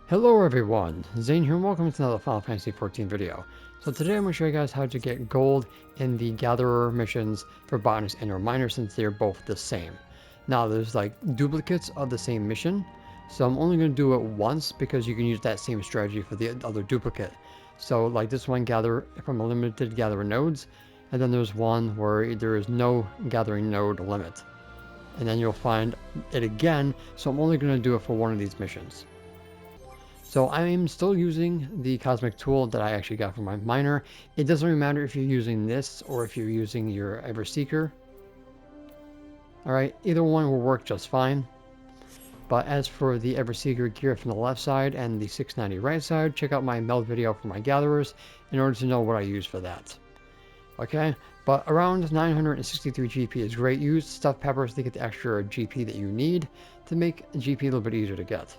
Hello everyone, Zane here and welcome to another Final Fantasy XIV video. So today I'm going to show you guys how to get gold in the Gatherer missions for Botanist and or Miner since they're both the same. Now there's like duplicates of the same mission, so I'm only going to do it once because you can use that same strategy for the other duplicate. So like this one, gather from a limited gatherer nodes, and then there's one where there is no gathering node limit. And then you'll find it again, so I'm only going to do it for one of these missions. So I'm still using the cosmic tool that I actually got from my miner. It doesn't really matter if you're using this or if you're using your Everseeker. Alright, either one will work just fine. But as for the Everseeker gear from the left side and the 690 right side, check out my meld video for my gatherers in order to know what I use for that. Okay, but around 963 GP is great. Use stuffed peppers to get the extra GP that you need to make GP a little bit easier to get.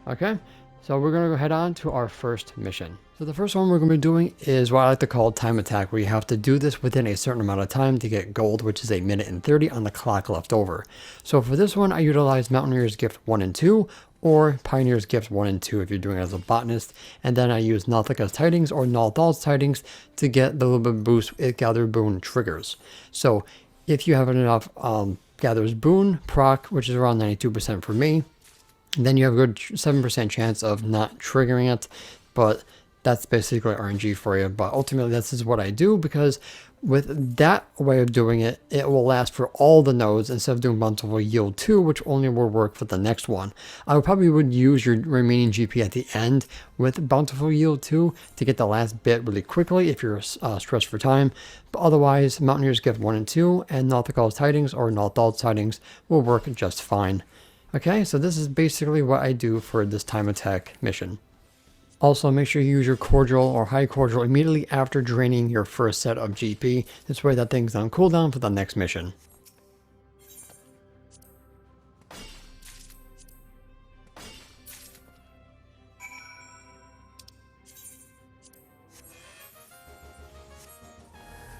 Okay, so we're going to go head on to our first mission. So the first one we're going to be doing is what I like to call time attack, where you have to do this within a certain amount of time to get gold, which is 1 minute and 30 on the clock left over. So for this one, I utilize Mountaineer's Gift 1 and 2, or Pioneer's Gift 1 and 2 if you're doing it as a botanist. And then I use Nauthica's Tidings or Nalthal's Tidings to get the little bit of boost it Gather Boon triggers. So if you have enough Gather's Boon proc, which is around 92% for me, then you have a good 7% chance of not triggering it, but that's basically RNG for you. But ultimately, this is what I do because with that way of doing it, it will last for all the nodes instead of doing Bountiful Yield 2, which only will work for the next one. I probably would use your remaining GP at the end with Bountiful Yield 2 to get the last bit really quickly if you're stressed for time. But otherwise, Mountaineer's Gift 1 and 2 and Nautica's Tidings or Nalthal's Tidings will work just fine. Okay, so this is basically what I do for this time attack mission. Also, make sure you use your cordial or high cordial immediately after draining your first set of GP. This way that thing's on cooldown for the next mission.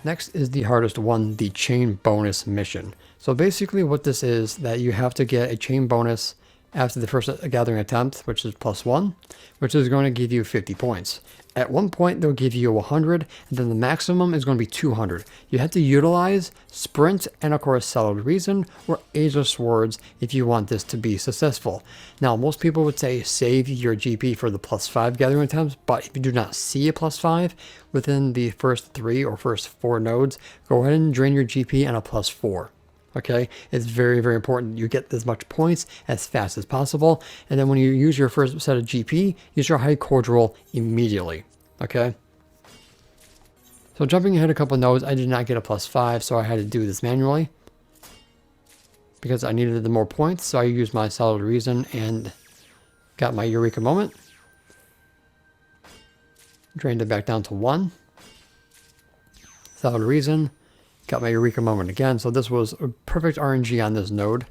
Next is the hardest one, the chain bonus mission. So basically what this is that you have to get a chain bonus after the first gathering attempt, which is +1, which is going to give you 50 points. At one point they'll give you 100, and then the maximum is going to be 200. You have to utilize Sprint and of course Solid Reason or Age of Swords if you want this to be successful. Now most people would say save your GP for the +5 gathering attempts, but if you do not see a +5 within the first 3 or first 4 nodes, go ahead and drain your GP on a +4. Okay, it's very, very important you get as much points as fast as possible. And then when you use your first set of GP, use your high cordial immediately. Okay. So jumping ahead a couple nodes, I did not get a +5, so I had to do this manually because I needed the more points. So I used my Solid Reason and got my Eureka Moment. Drained it back down to 1. Solid Reason. Got my Eureka Moment again, so this was a perfect RNG on this node.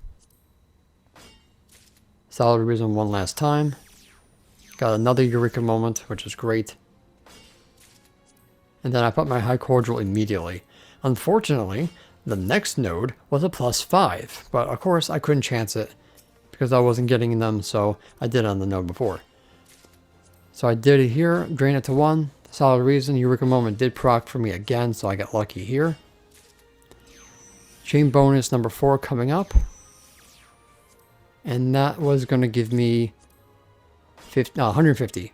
Solid Reason one last time. Got another Eureka Moment, which is great. And then I put my High Cordial immediately. Unfortunately, the next node was a +5, but of course I couldn't chance it because I wasn't getting them, so I did it on the node before. So I did it here, drain it to 1. Solid Reason, Eureka Moment did proc for me again, so I got lucky here. Chain bonus number 4 coming up. And that was going to give me 150.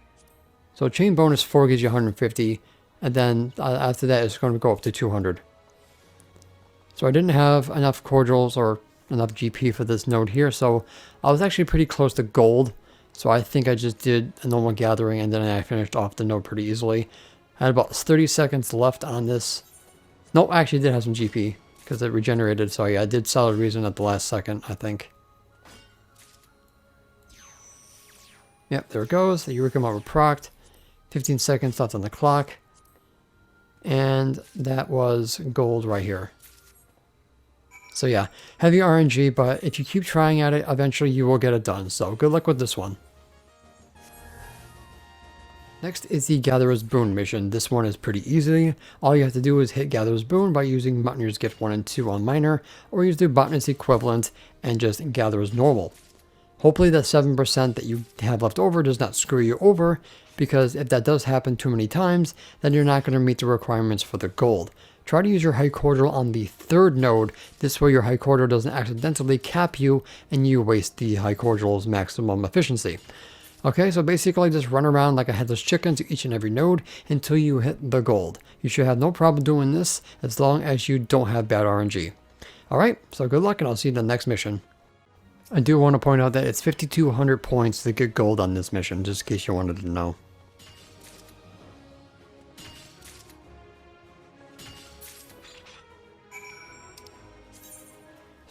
So chain bonus 4 gives you 150. And then after that, it's going to go up to 200. So I didn't have enough cordials or enough GP for this node here. So I was actually pretty close to gold. So I think I just did a normal gathering and then I finished off the node pretty easily. I had about 30 seconds left on this. No, I actually did have some GP. Because it regenerated, so yeah, I did Solid Reason at the last second, I think. Yep, there it goes. The Eureka Moment procced. 15 seconds left on the clock. And that was gold right here. So yeah, heavy RNG, but if you keep trying at it, eventually you will get it done. So good luck with this one. Next is the Gatherer's Boon mission. This one is pretty easy. All you have to do is hit Gatherer's Boon by using Mountaineer's Gift 1 and 2 on Miner, or use the Botanist equivalent and just Gatherer's Normal. Hopefully that 7% that you have left over does not screw you over, because if that does happen too many times, then you're not going to meet the requirements for the gold. Try to use your high cordial on the third node. This way your high cordial doesn't accidentally cap you and you waste the high cordial's maximum efficiency. Okay, so basically just run around like a headless chicken to each and every node until you hit the gold. You should have no problem doing this as long as you don't have bad RNG. Alright, so good luck and I'll see you in the next mission. I do want to point out that it's 5,200 points to get gold on this mission, just in case you wanted to know.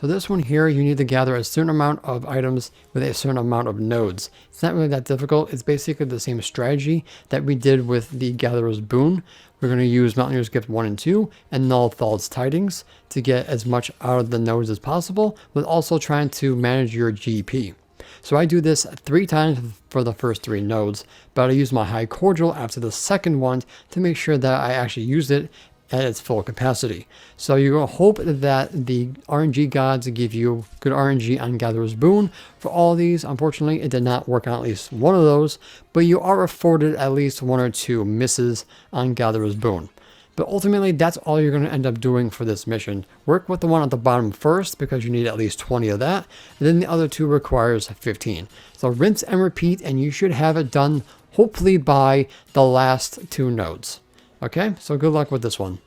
So this one here, you need to gather a certain amount of items with a certain amount of nodes. It's not really that difficult. It's basically the same strategy that we did with the Gatherer's Boon. We're going to use Mountaineer's Gift 1 and 2 and Nulthal's Tidings to get as much out of the nodes as possible, with also trying to manage your GP. So I do this 3 times for the first 3 nodes, but I use my high cordial after the second one to make sure that I actually use it at its full capacity. So you're going to hope that the RNG gods give you good RNG on Gatherer's Boon. For all these, unfortunately, it did not work on at least one of those, but you are afforded at least 1 or 2 misses on Gatherer's Boon. But ultimately, that's all you're going to end up doing for this mission. Work with the one at the bottom first, because you need at least 20 of that, and then the other 2 requires 15. So rinse and repeat, and you should have it done hopefully by the last 2 nodes. Okay, so good luck with this one.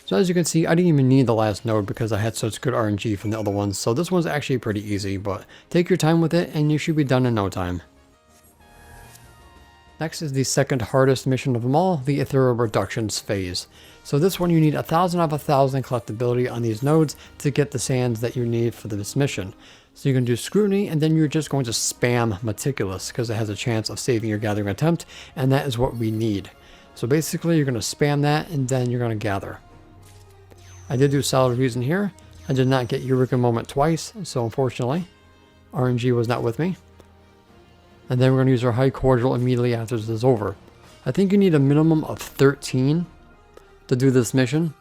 So as you can see, I didn't even need the last node because I had such good RNG from the other ones. So this one's actually pretty easy, but take your time with it and you should be done in no time. Next is the second hardest mission of them all, the Aetherial Reductions phase. So this one you need 1,000 of 1,000 collectability on these nodes to get the sands that you need for this mission. So you can do Scrutiny, and then you're just going to spam Meticulous because it has a chance of saving your gathering attempt, and that is what we need. So basically you're going to spam that and then you're going to gather. I did do Solid Reason here. I did not get Eureka Moment twice, so unfortunately, RNG was not with me. And then we're going to use our High Cordial immediately after this is over. I think you need a minimum of 13 to do this mission.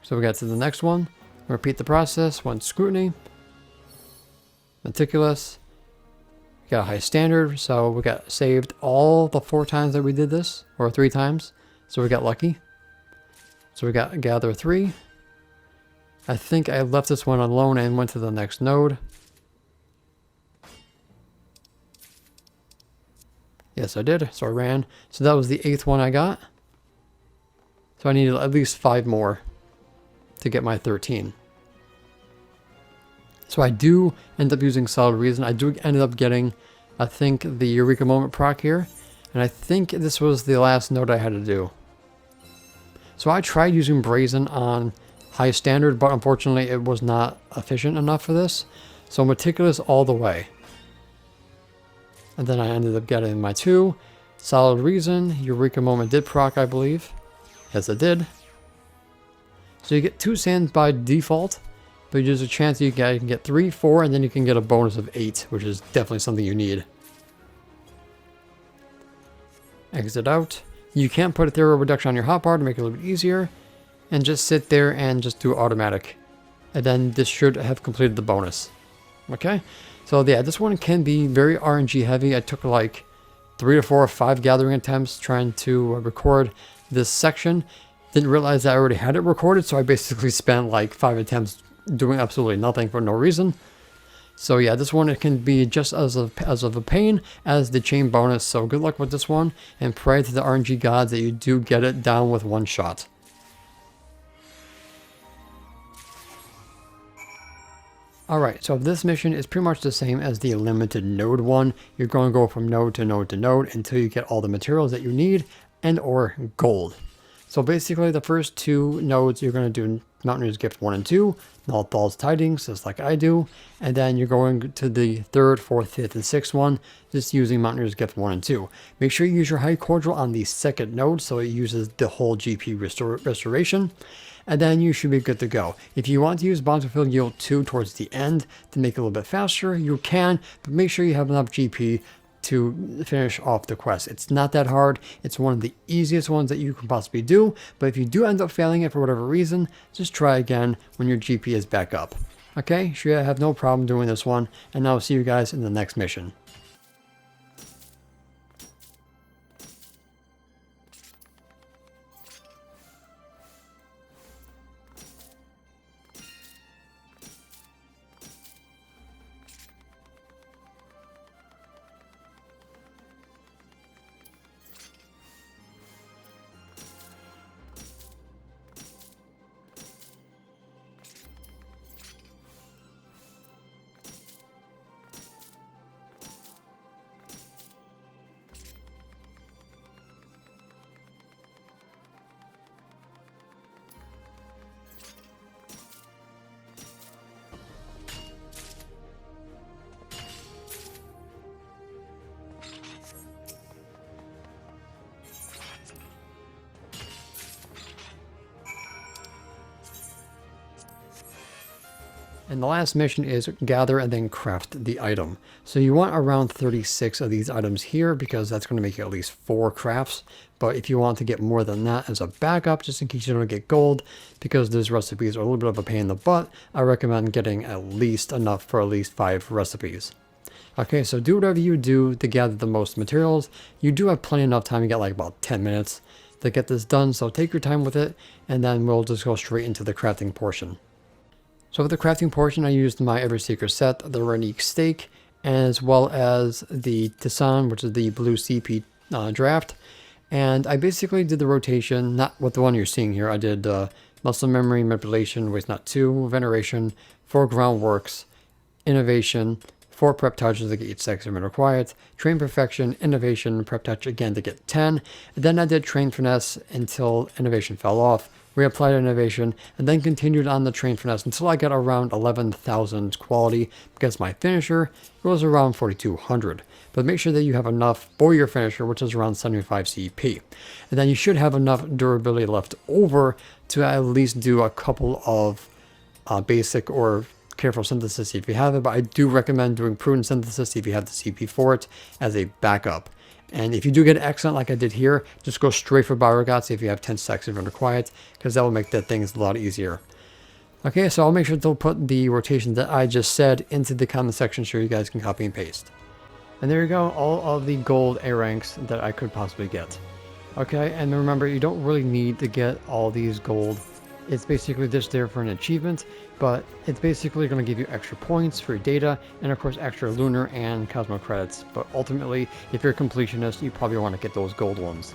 So we got to the next one. Repeat the process. 1 Scrutiny. Meticulous. We got a High Standard, so we got saved all the 4 times that we did this, or 3 times. So we got lucky. So we got Gather 3. I think I left this one alone and went to the next node. Yes, I did. So I ran. So that was the 8th one I got. So I needed at least 5 more to get my 13. So I do end up using Solid Reason. I do end up getting, I think, the Eureka Moment proc here. And I think this was the last node I had to do. So I tried using Brazen on High Standard, but unfortunately it was not efficient enough for this. So Meticulous all the way. And then I ended up getting my 2. Solid Reason, Eureka Moment did proc, I believe. Yes, it did. So you get 2 sands by default, but there's a chance you can get 3, 4, and then you can get a bonus of 8, which is definitely something you need. Exit out. You can put Aetherial Reduction on your hotbar to make it a little bit easier, and just sit there and just do automatic. And then this should have completed the bonus. Okay? So yeah, this one can be very RNG heavy. I took like 3 or 4 or 5 gathering attempts trying to record this section. Didn't realize that I already had it recorded, so I basically spent like 5 attempts doing absolutely nothing for no reason. So yeah, this one, it can be just as of a pain as the chain bonus. So good luck with this one, and pray to the RNG gods that you do get it down with 1 shot. Alright, so this mission is pretty much the same as the limited node one. You're going to go from node to node to node until you get all the materials that you need and or gold. So basically the first 2 nodes you're going to do Mountaineer's Gift 1 and 2, Nalthal's Tidings, just like I do, and then you're going to the 3rd, 4th, 5th, and 6th one, just using Mountaineer's Gift 1 and 2. Make sure you use your High Cordial on the 2nd node, so it uses the whole GP restoration, and then you should be good to go. If you want to use Bountiful Yield 2 towards the end to make it a little bit faster, you can, but make sure you have enough GP to finish off the quest. It's not that hard. It's one of the easiest ones that you can possibly do, but if you do end up failing it for whatever reason, just try again when your GP is back up. Okay, should have no problem doing this one, and I'll see you guys in the next mission. And the last mission is gather and then craft the item. So you want around 36 of these items here because that's going to make you at least 4 crafts. But if you want to get more than that as a backup, just in case you don't get gold, because those recipes are a little bit of a pain in the butt, I recommend getting at least enough for at least 5 recipes. Okay, so do whatever you do to gather the most materials. You do have plenty enough time. You get like about 10 minutes to get this done. So take your time with it, and then we'll just go straight into the crafting portion. So for the crafting portion, I used my Every Seeker set, the Renique Stake, as well as the Tisan, which is the blue CP draft. And I basically did the rotation, not with the one you're seeing here. I did Muscle Memory, Manipulation, Waste Not 2, Veneration, 4 Groundworks, Innovation, 4 Prep Touches to get each section required, Train Perfection, Innovation, Prep Touch again to get 10. And then I did Train Finesse until Innovation fell off, reapplied Innovation, and then continued on the Train Finesse until I got around 11,000 quality, because my finisher goes around 4,200. But make sure that you have enough for your finisher, which is around 75 CP. And then you should have enough durability left over to at least do a couple of basic or careful synthesis if you have it, but I do recommend doing prudent synthesis if you have the CP for it as a backup. And if you do get excellent like I did here, just go straight for Biogots if you have 10 stacks of quiet, because that will make that things a lot easier. Okay, so I'll make sure to put the rotation that I just said into the comment section so you guys can copy and paste. And there you go, all of the gold A ranks that I could possibly get. Okay, and remember, you don't really need to get all these gold. It's basically just there for an achievement, but it's basically going to give you extra points for your data, and of course extra lunar and cosmo credits. But ultimately, if you're a completionist, you probably want to get those gold ones.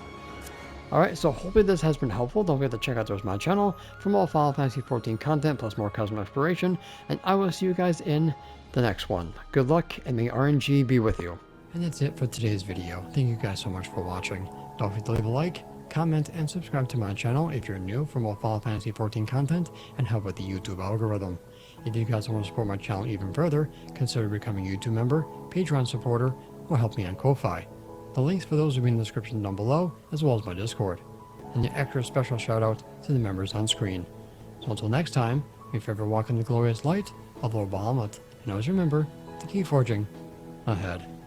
Alright, so hopefully this has been helpful. Don't forget to check out the rest of my channel for more Final Fantasy XIV content, plus more cosmo exploration, and I will see you guys in the next one. Good luck, and may RNG be with you. And that's it for today's video. Thank you guys so much for watching. Don't forget to leave a like, comment, and subscribe to my channel if you're new for more Final Fantasy XIV content and help with the YouTube algorithm. If you guys want to support my channel even further, consider becoming a YouTube member, Patreon supporter, or help me on Ko-Fi. The links for those will be in the description down below, as well as my Discord. And an extra special shout out to the members on screen. So until next time, may you ever walk in the glorious light of Lord Bahamut, and always remember to keep forging ahead.